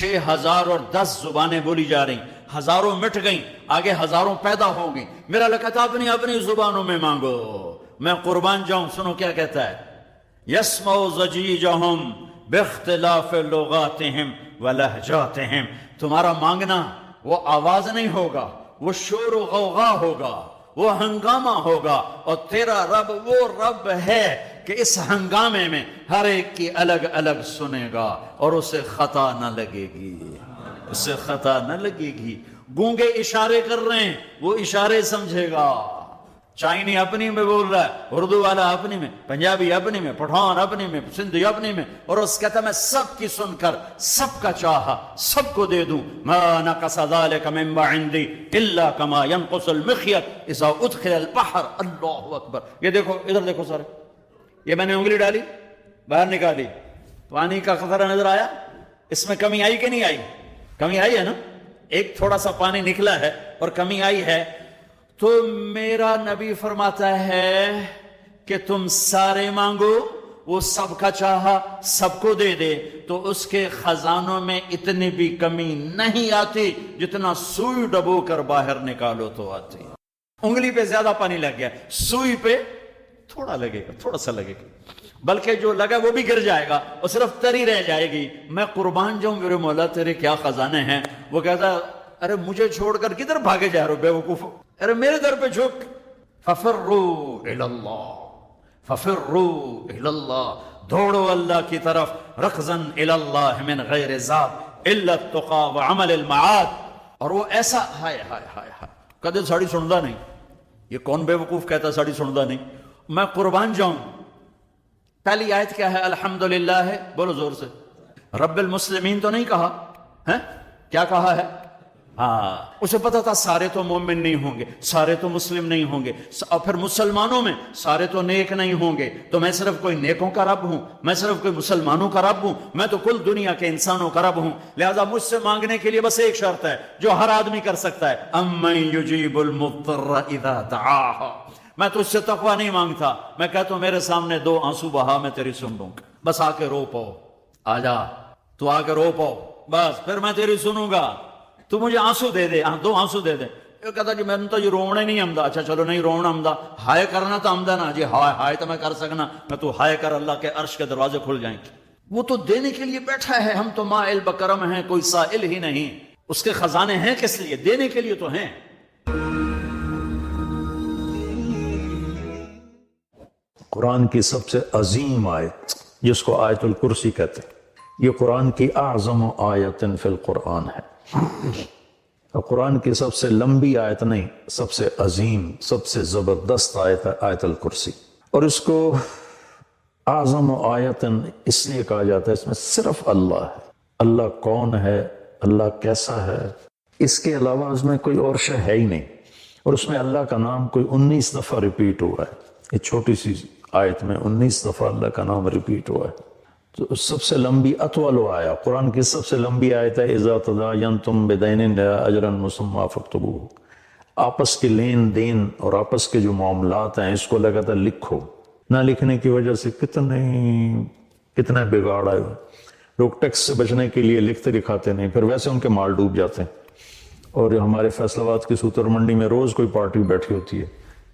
6,010 زبانیں بولی جا رہی، ہزاروں مٹ گئیں، آگے ہزاروں پیدا ہو گئیں۔ میرا اللہ کہتا اپنی اپنی زبانوں میں مانگو، میں قربان جاؤں۔ سنو کیا کہتا ہے، یسمع ضجیجہم باختلاف لغاتہم ولہجاتہم۔ تمہارا مانگنا وہ آواز نہیں ہوگا، وہ شور و غوغا ہوگا، وہ ہنگامہ ہوگا، اور تیرا رب وہ رب ہے کہ اس ہنگامے میں ہر ایک کی الگ الگ سنے گا اور اسے خطا نہ لگے گی، اسے خطا نہ لگے گی۔ گونگے اشارے کر رہے ہیں، وہ اشارے سمجھے گا۔ چائنی اپنی میں بول رہا ہے، اردو والا اپنی میں، پنجابی اپنی میں، پٹھان اپنی میں، سندھی اپنی میں، اور اس کہتا میں سب کی سن کر سب کا چاہا سب کو دے دوں۔ ما نقص ذلك من عندي الا كما ينقص المخيط اذا ادخل البحر۔ اللہ اکبر۔ یہ دیکھو، ادھر دیکھو سارے، یہ میں نے انگلی ڈالی، باہر نکالی، پانی کا قطرہ نظر آیا، اس میں کمی آئی کہ نہیں آئی؟ کمی آئی ہے نا، ایک تھوڑا سا پانی نکلا ہے اور کمی آئی ہے۔ تو میرا نبی فرماتا ہے کہ تم سارے مانگو، وہ سب کا چاہا سب کو دے دے، تو اس کے خزانوں میں اتنی بھی کمی نہیں آتی جتنا سوئی ڈبو کر باہر نکالو تو آتی۔ انگلی پہ زیادہ پانی لگ گیا، سوئی پہ تھوڑا لگے گا، تھوڑا سا لگے گا، بلکہ جو لگا وہ بھی گر جائے گا اور صرف تری رہ جائے گی۔ میں قربان جاؤں میرے مولا تیرے کیا خزانے ہیں۔ وہ کہتا ارے مجھے چھوڑ کر کدھر بھاگے جا رہے ہو بے وقوف، ارے میرے در پہ جھک۔ ففروا الی اللہ، ففروا الی اللہ، دوڑو اللہ کی طرف، رکضا الی اللہ من غیر ذات الا التقى وعمل المعاد۔ اور وہ ایسا ہائے ہائے ہائے ہائے، کدے ساڑی سندا نہیں۔ یہ کون بے وقوف کہتا ساڑی سندا نہیں؟ میں قربان جاؤں۔ پہلی آیت کیا ہے؟ الحمدللہ ہے، بولو زور سے۔ رب المسلمین تو نہیں کہا ہے، کیا کہا ہے؟ ہاں، اسے پتا تھا سارے تو مومن نہیں ہوں گے، سارے تو مسلم نہیں ہوں گے، اور پھر مسلمانوں میں سارے تو نیک نہیں ہوں گے، تو میں صرف کوئی نیکوں کا رب ہوں، میں صرف کوئی مسلمانوں کا رب ہوں، میں تو کل دنیا کے انسانوں کا رب ہوں۔ لہذا مجھ سے مانگنے کے لیے بس ایک شرط ہے جو ہر آدمی کر سکتا ہے، امن یجیب المضطر اذا دعاہ۔ میں تجھ سے تقوی نہیں مانگتا، میں کہتا ہوں میرے سامنے 2 آنسو بہا، میں تیری سن لوں گا، بس آ کے رو پاؤ، آ جا تو آ کے رو پاؤ، بس پھر میں تیری سنوں گا۔ تو مجھے آنسو دے دے، 2 آنسو دے دے۔ یہ کہتا جی میں تو یہ رونے نہیں آمدہ۔ اچھا چلو نہیں رونا آمدہ، ہائے کرنا تو آمدہ نا جی، ہائے ہائے تو میں کر سکنا، میں تو ہائے کر، اللہ کے عرش کے دروازے کھل جائیں گے۔ وہ تو دینے کے لیے بیٹھا ہے، ہم تو مائل بکرم ہیں، کوئی سائل ہی نہیں۔ اس کے خزانے ہیں کس لیے؟ دینے کے لیے تو ہیں۔ قرآن کی سب سے عظیم آیت جس کو آیت الکرسی کہتے ہیں، یہ قرآن کی اعظم آیت فی القرآن ہے۔ قرآن کی سب سے لمبی آیت نہیں، سب سے عظیم، سب سے زبردست آیت ہے آیت الکرسی۔ اور اس کو اعظم آیت اس لیے کہا جاتا ہے، اس میں صرف اللہ ہے، اللہ کون ہے، اللہ کیسا ہے، اس کے علاوہ اس میں کوئی اور شے ہے ہی نہیں۔ اور اس میں اللہ کا نام کوئی 19 دفعہ ریپیٹ ہوا ہے، یہ چھوٹی سی آیت میں 19 دفعہ اللہ کا نام ریپیٹ ہوا ہے۔ تو سب سے لمبی اطول آیا، قرآن کی سب سے لمبی آیت ہے اذا تداینتم بدین الی اجل مسمی فاکتبوہ۔ آپس کے لین دین اور آپس کے جو معاملات ہیں اس کو لگاتا لکھو۔ نہ لکھنے کی وجہ سے کتنے بگاڑ آئے ہوئے، لوگ ٹیکس سے بچنے کے لیے لکھتے لکھاتے نہیں، پھر ویسے ان کے مال ڈوب جاتے ہیں۔ اور ہمارے فیصل آباد کی سوتر منڈی میں روز کوئی پارٹی بیٹھی ہوتی ہے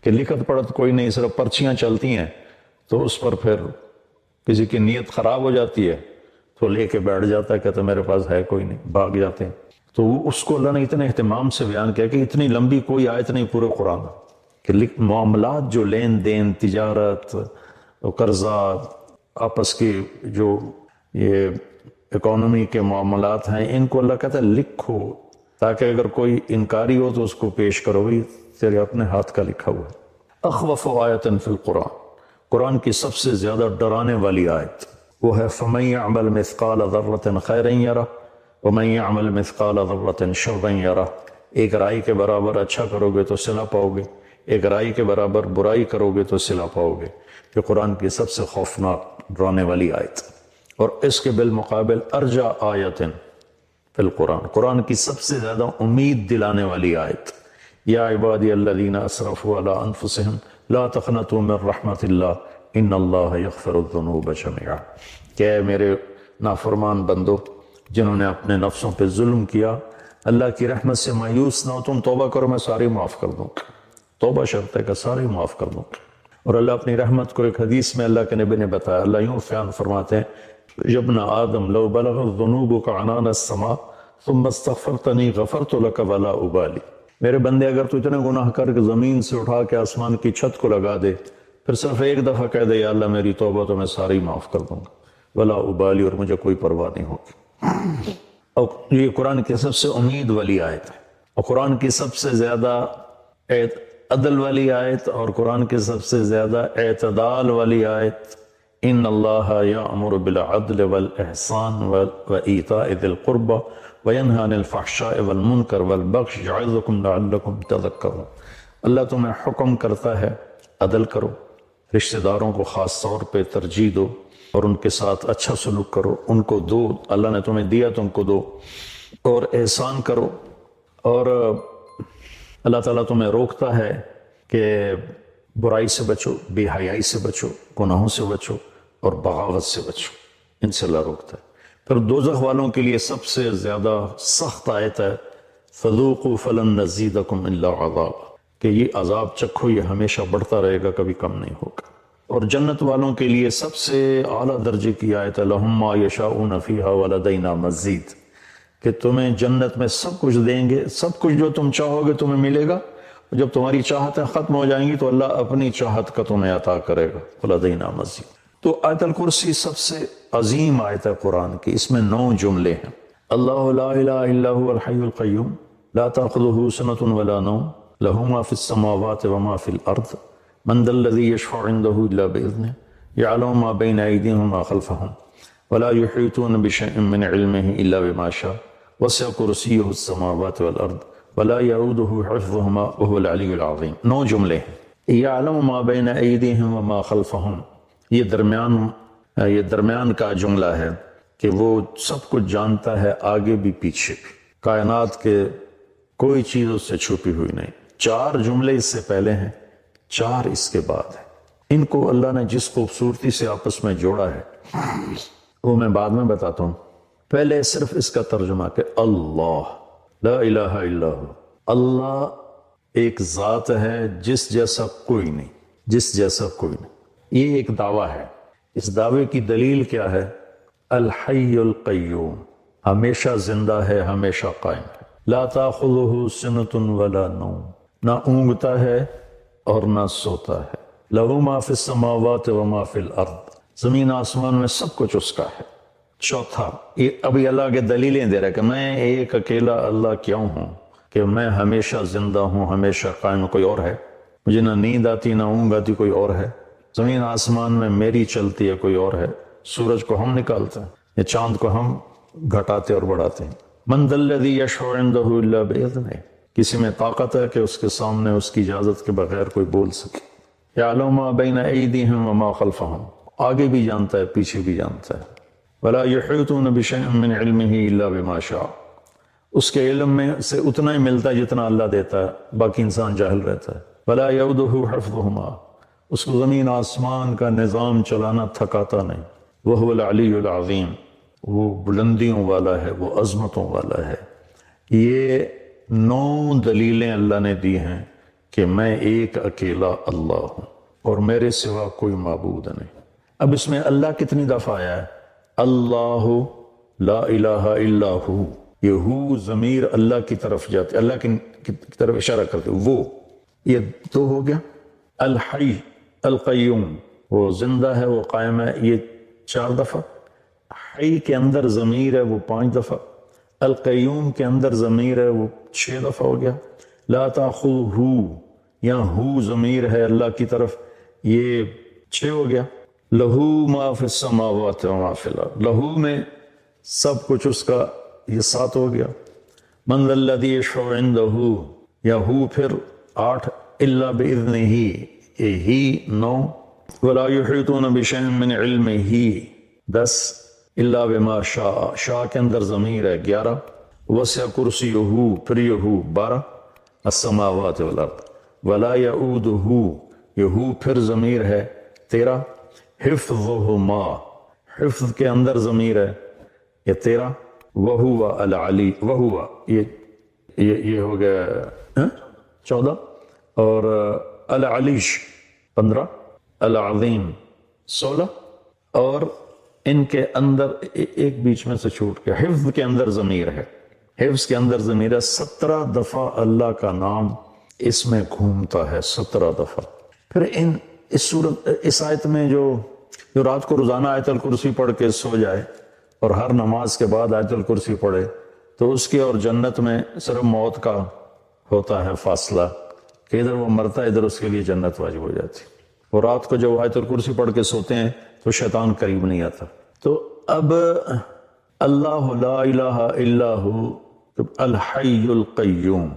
کہ لکھت پڑھت کوئی نہیں، صرف پرچیاں چلتی ہیں، تو اس پر پھر کسی کی نیت خراب ہو جاتی ہے تو لے کے بیٹھ جاتا ہے، کہتا میرے پاس ہے کوئی نہیں، بھاگ جاتے ہیں۔ تو اس کو اللہ نے اتنے اہتمام سے بیان کیا کہ اتنی لمبی کوئی آیت نہیں پورے قرآن کہ معاملات جو لین دین، تجارت، قرضہ، آپس کی جو یہ اکانومی کے معاملات ہیں، ان کو اللہ کہتا ہے لکھو، تاکہ اگر کوئی انکاری ہو تو اس کو پیش کرو، بھی تیرے اپنے ہاتھ کا لکھا ہوا ہے۔ اخوف آیت فی القرآن، قرآن کی سب سے زیادہ ڈرانے والی آیت وہ ہے فَمَن يَعْمَلْ مِثْقَالَ ذَرَّةٍ خَيْرًا يَرَهُ وَمَن يَعْمَلْ مِثْقَالَ ذَرَّةٍ شَرًّا يَرَهُ۔ ایک رائی کے برابر اچھا کرو گے تو صلہ پاؤ گے، ایک رائی کے برابر برائی کرو گے تو صلہ پاؤ گے۔ یہ قرآن کی سب سے خوفناک ڈرانے والی آیت، اور اس کے بالمقابل ارجا آیت فی القرآن، قرآن کی سب سے زیادہ امید دلانے والی آیت، یا عبادی الذین اسرفوا علی انفسہم لا تقنطوا من رحمت اللہ ان اللہ یغفر الذنوب جميعا۔ کہ اے میرے نافرمان بندو، جنہوں نے اپنے نفسوں پہ ظلم کیا، اللہ کی رحمت سے مایوس نہ ہو، تم توبہ کرو میں ساری معاف کر دوں، توبہ شرط ہے کہ ساری معاف کر دوں۔ اور اللہ اپنی رحمت کو ایک حدیث میں اللہ کے نبی نے بتایا، اللہ یوں بیان فرماتے ہیں، یا ابن آدم لو بلغت ذنوبک عنان السماء ثم استغفرتنی غفرت لک ولا ابالی، میرے بندے اگر تو اتنے گناہ کر کے زمین سے اٹھا کے آسمان کی چھت کو لگا دے، پھر صرف ایک دفعہ کہہ دے یا اللہ میری توبہ تو میں ساری معاف کر دوں گا، ولا ابالی، اور مجھے کوئی پرواہ نہیں ہوگی۔ اور یہ قرآن کی سب سے امید والی آیت ہے، اور قرآن کی سب سے زیادہ عدل والی آیت، اور قرآن کی سب سے زیادہ اعتدال والی آیت، ان اللہ یأمر بالعدل والاحسان وایتاء ذی القربى وینہی عن الفحشاء والمنکر والبغی یعظکم لعلکم تذکرون، اللہ تمہیں حکم کرتا ہے عدل کرو، رشتہ داروں کو خاص طور پہ ترجیح دو، اور ان کے ساتھ اچھا سلوک کرو، ان کو دو، اللہ نے تمہیں دیا تم کو دو، اور احسان کرو، اور اللہ تعالیٰ تمہیں روکتا ہے کہ برائی سے بچو، بے حیائی سے بچو، گناہوں سے بچو، اور بغاوت سے بچو، ان سے اللہ روکتا ہے۔ پھر دوزخ والوں کے لیے سب سے زیادہ سخت آیت ہے، فذوقوا فلن نزیدکم الا عذابا، کہ یہ عذاب چکھو، یہ ہمیشہ بڑھتا رہے گا، کبھی کم نہیں ہوگا۔ اور جنت والوں کے لیے سب سے اعلیٰ درجے کی آیت ہے، لہم ما یشاؤون فیہا ولدینا مزید، کہ تمہیں جنت میں سب کچھ دیں گے، سب کچھ جو تم چاہو گے تمہیں ملے گا، جب تمہاری چاہتیں ختم ہو جائیں گی تو اللہ اپنی چاہت کا تمہیں عطا کرے گا، ولدینا مزید۔ تو آیت الکرسی سب سے عظیم آیت ہے قرآن کی، اس میں 9 جملے ہیں۔ اللہ لا الہ الا هو الحی القیوم لا تأخذہ سنۃ ولا نوم لہ ما فی السماوات وما فی الارض من ذا الذی یشفع عنده الا بإذنہ یعلم ما بین ایدیہم وما خلفہم ولا یحیطون بشیء من علمہ الا بما شاء وسع کرسیہ السماوات والارض ولا یعودہ حفظہما وهو العلی العظیم۔ 9 جملے ہیں۔ یعلم ما بین ایدیہم وما خلفہم، یہ درمیان کا جملہ ہے کہ وہ سب کچھ جانتا ہے، آگے بھی پیچھے بھی، کائنات کے کوئی چیز اس سے چھپی ہوئی نہیں۔ 4 جملے اس سے پہلے ہیں، 4 اس کے بعد ہیں۔ ان کو اللہ نے جس خوبصورتی سے آپس میں جوڑا ہے وہ میں بعد میں بتاتا ہوں، پہلے صرف اس کا ترجمہ کہ اللہ لا الہ الا ہو، اللہ ایک ذات ہے جس جیسا کوئی نہیں، جس جیسا کوئی نہیں۔ یہ ایک دعویٰ ہے، اس دعوے کی دلیل کیا ہے؟ الحی القیوم، ہمیشہ زندہ ہے، ہمیشہ قائم ہے، لا تاخذہ سنۃ ولا نوم، نہ اونگتا ہے اور نہ سوتا ہے، لہ ما فی السماوات وما فی الارض، زمین آسمان میں سب کچھ اس کا ہے۔ چوتھا، یہ ابھی اللہ کے دلیلیں دے رہا ہے کہ میں ایک اکیلا اللہ کیوں ہوں، کہ میں ہمیشہ زندہ ہوں، ہمیشہ قائم، کوئی اور ہے؟ مجھے نہ نیند آتی نہ اونگ آتی، کوئی اور ہے؟ زمین آسمان میں میری چلتی ہے، کوئی اور ہے؟ سورج کو ہم نکالتے ہیں یا چاند کو ہم گھٹاتے اور بڑھاتے ہیں؟ من ذا الذی یشفع عندہ الا بإذنہ، کسی میں طاقت ہے کہ اس کے سامنے اس کی اجازت کے بغیر کوئی بول سکے؟ یعلم ما بین ایدیہم وما خلفہم، آگے بھی جانتا ہے پیچھے بھی جانتا ہے۔ ولا یحیطون بشیء من علمہ الا بما شاء، اس کے علم میں سے اتنا ہی ملتا ہے جتنا اللہ دیتا ہے، باقی انسان جاہل رہتا ہے۔ ولا یعودہ حفظہما، اس کو زمین آسمان کا نظام چلانا تھکاتا نہیں۔ وہو العلی العظیم، وہ بلندیوں والا ہے، وہ عظمتوں والا ہے۔ یہ 9 دلیلیں اللہ نے دی ہیں کہ میں ایک اکیلا اللہ ہوں اور میرے سوا کوئی معبود نہیں۔ اب اس میں اللہ کتنی دفعہ آیا ہے؟ اللہ لا الہ الا ہو، یہ ہو ضمیر اللہ کی طرف جاتے، اللہ کی طرف اشارہ کرتے، وہ، یہ 2 ہو گیا۔ الحی القیوم، وہ زندہ ہے، وہ قائم ہے، یہ 4 دفعہ۔ حی کے اندر ضمیر ہے، وہ 5 دفعہ۔ القیوم کے اندر ضمیر ہے، وہ 6 دفعہ ہو گیا۔ لا تاخذہ، یہاں ہو ضمیر ہے اللہ کی طرف، یہ 6 ہو گیا۔ لہو ما فی السماوات وما فی الارض، لہو میں سب کچھ اس کا، یہ 7 ہو گیا۔ من ذا الذی یشفع عندہ، یا ہو پھر 8، الا باذنہ، یہ ہی 9۔ ولا یحیطون بشیء من علمہ 10، الا بما شاء، شاء کے اندر ضمیر ہے 11۔ وسع کرسیہ، پھر یہ 12، السماوات والارض۔ ولا یعودہ، یہ پھر ضمیر ہے 13۔ حفظہما، حفظ کے اندر ضمیر ہے یہ 13۔ وہو العلی وہو یہ ہو گیا 14 اور العلیش 15 العظیم 16 اور ان کے اندر ایک بیچ میں سے چھوٹ گیا حفظ کے اندر ضمیر ہے حفظ کے اندر ضمیر ہے 17 دفعہ اللہ کا نام اس میں گھومتا ہے 17 دفعہ پھر اس آیت میں جو رات کو روزانہ آیت الکرسی پڑھ کے سو جائے اور ہر نماز کے بعد آیت الکرسی پڑھے تو اس کی اور جنت میں صرف موت کا ہوتا ہے فاصلہ کہ ادھر وہ مرتا ہے ادھر اس کے لیے جنت واجب ہو جاتی اور رات کو جب آیت الکرسی پڑھ کے سوتے ہیں تو شیطان قریب نہیں آتا تو اب اللہ لا الہ الا ہو الحی القیوم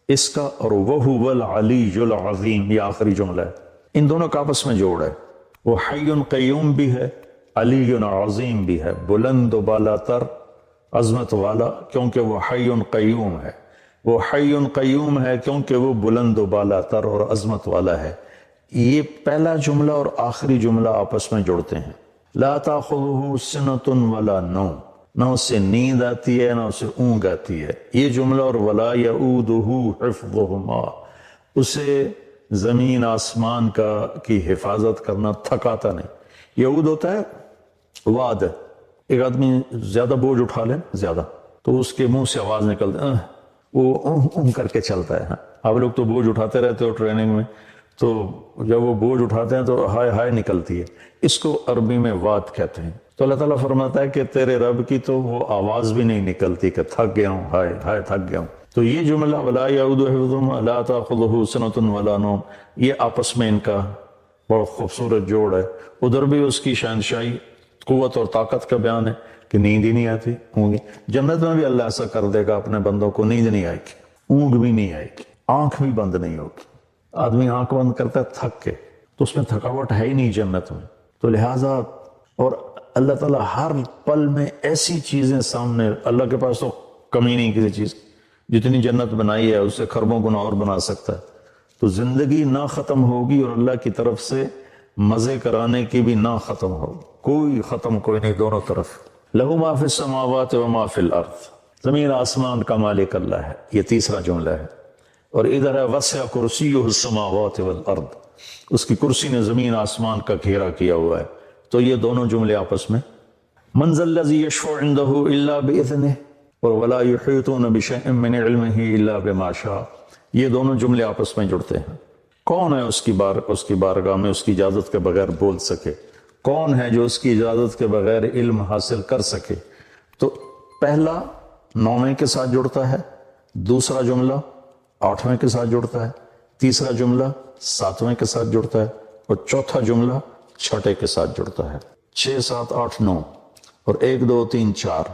اس کا اور وہو العلی العظیم یہ آخری جملہ ہے ان دونوں کا آپس میں جوڑ ہے وہ حی قیوم بھی ہے علی عظیم بھی ہے بلند و بالا تر عظمت والا کیونکہ وہ حی قیوم ہے وہ حی قیوم ہے کیونکہ وہ بلند و بالا تر اور عظمت والا ہے یہ پہلا جملہ اور آخری جملہ آپس میں جڑتے ہیں لا تاخذہ سنۃ ولا نوم نہ اس سے نیند آتی ہے نہ اس سے اونگ آتی ہے یہ جملہ اور ولا یؤودہ حفظہما اسے زمین آسمان کی حفاظت کرنا تھکاتا نہیں یعود ہوتا ہے وعد ایک آدمی زیادہ بوجھ اٹھا لے زیادہ تو اس کے منہ سے آواز نکلتی وہ کر کے چلتا ہے آپ لوگ تو بوجھ اٹھاتے رہتے ہو ٹریننگ میں تو جب وہ بوجھ اٹھاتے ہیں تو ہائے ہائے نکلتی ہے اس کو عربی میں وعد کہتے ہیں تو اللہ تعالیٰ فرماتا ہے کہ تیرے رب کی تو وہ آواز بھی نہیں نکلتی کہ تھک گیا ہوں ہائے ہائے تھک گیا ہوں تو یہ جملہ ولا یعود حفظہما لا تاخذہ سنۃ ولا نوم یہ آپس میں ان کا بڑا خوبصورت جوڑ ہے ادھر بھی اس کی شہنشاہی قوت اور طاقت کا بیان ہے کہ نیند ہی نہیں آتی ہوں گی جنت میں بھی اللہ ایسا کر دے گا اپنے بندوں کو نیند نہیں آئے گی اونگ بھی نہیں آئے گی آنکھ بھی بند نہیں ہوگی آدمی آنکھ بند کرتا ہے تھک کے تو اس میں تھکاوٹ ہے ہی نہیں جنت میں تو لہٰذا اور اللہ تعالیٰ ہر پل میں ایسی چیزیں سامنے اللہ کے پاس تو کمی نہیں کسی چیز جتنی جنت بنائی ہے اس سے خربوں گنا اور بنا سکتا ہے تو زندگی نہ ختم ہوگی اور اللہ کی طرف سے مزے کرانے کی بھی نہ ختم ہوگی کوئی ختم کوئی نہیں دونوں طرف لہو ما فی السماوات و ما فی الارض زمین آسمان کا مالک اللہ ہے یہ تیسرا جملہ ہے اور ادھر ہے وسع کرسیہ السماوات والارض اس کی کرسی نے زمین آسمان کا گھیرا کیا ہوا ہے تو یہ دونوں جملے آپس میں من ذا الذی یشفع عنده الا باذنہ اور ولا یحیطون بشیء من علمہ الا بما شاء یہ دونوں جملے آپس میں جڑتے ہیں کون ہے اس کی بارگاہ میں اس کی اجازت کے بغیر بول سکے کون ہے جو اس کی اجازت کے بغیر علم حاصل کر سکے تو پہلا 9ویں کے ساتھ جڑتا ہے دوسرا جملہ 8ویں کے ساتھ جڑتا ہے تیسرا جملہ 7ویں کے ساتھ جڑتا ہے اور چوتھا جملہ 6ٹے کے ساتھ جڑتا ہے 6 7 8 9 اور 1 2 3 4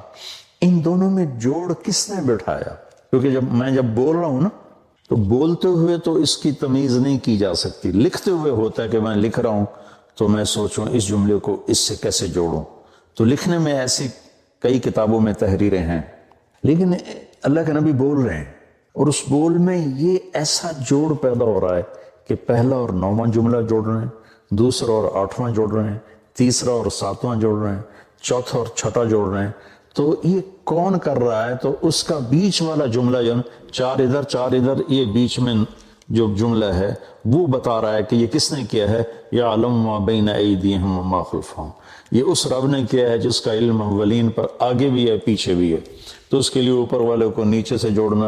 ان دونوں میں جوڑ کس نے بٹھایا کیونکہ جب میں بول رہا ہوں نا تو بولتے ہوئے تو اس کی تمیز نہیں کی جا سکتی لکھتے ہوئے ہوتا ہے کہ میں لکھ رہا ہوں تو میں سوچوں اس جملے کو اس سے کیسے جوڑوں تو لکھنے میں ایسی کئی کتابوں میں تحریریں ہیں لیکن اللہ کے نبی بول رہے ہیں اور اس بول میں یہ ایسا جوڑ پیدا ہو رہا ہے کہ پہلا اور 9واں جملہ جوڑ رہے ہیں دوسرا اور 8واں جوڑ رہے ہیں تیسرا اور 7واں جوڑ رہے ہیں چوتھا اور 6ٹا جوڑ رہے ہیں تو یہ کون کر رہا ہے تو اس کا بیچ والا جملہ جو 4 ادھر یہ بیچ میں جو جملہ ہے وہ بتا رہا ہے کہ یہ کس نے کیا ہے یعلم ما بین ایدیہم وما خلفہم یہ اس رب نے کیا ہے جس کا علم اولین پر آگے بھی ہے پیچھے بھی ہے تو اس کے لیے اوپر والے کو نیچے سے جوڑنا